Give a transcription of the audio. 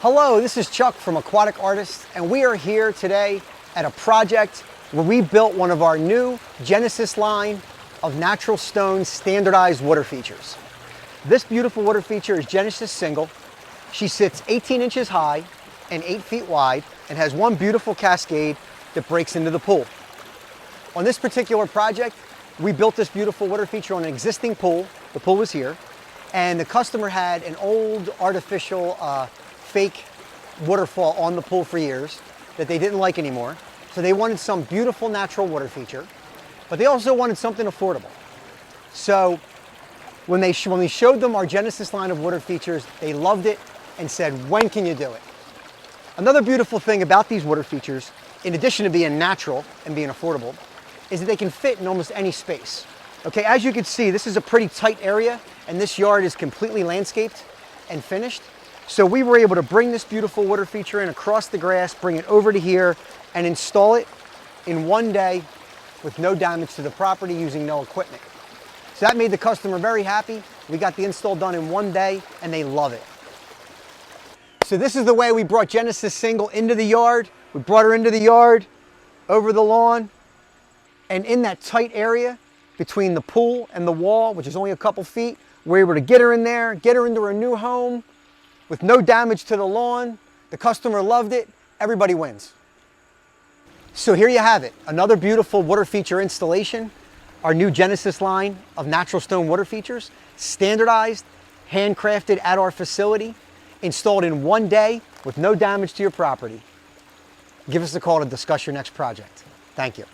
Hello, this is Chuck from Aquatic Artists, and we are here today at a project where we built one of our new Genesis line of natural stone standardized water features. This beautiful water feature is Genesis Single. She sits 18 inches high and 8 feet wide and has one beautiful cascade that breaks into the pool. On this particular project, we built this beautiful water feature on an existing pool. The pool was here, and the customer had an old artificial fake waterfall on the pool for years that they didn't like anymore. So they wanted some beautiful natural water feature, but they also wanted something affordable. So when we showed them our Genesis line of water features, they loved it and said, when can you do it? Another beautiful thing about these water features, in addition to being natural and being affordable, is that they can fit in almost any space. Okay, as you can see, this is a pretty tight area, and this yard is completely landscaped and finished. So we were able to bring this beautiful water feature in across the grass, bring it over to here, and install it in one day with no damage to the property using no equipment. So that made the customer very happy. We got the install done in one day, and they love it. So this is the way we brought Genesis Single into the yard. We brought her into the yard, over the lawn, and in that tight area between the pool and the wall, which is only a couple feet, we're able to get her in there, get her into her new home with no damage to the lawn. The customer loved it. Everybody wins. So here you have it, another beautiful water feature installation. Our new Genesis line of natural stone water features, standardized, handcrafted at our facility, installed in one day with no damage to your property. Give us a call to discuss your next project. Thank you.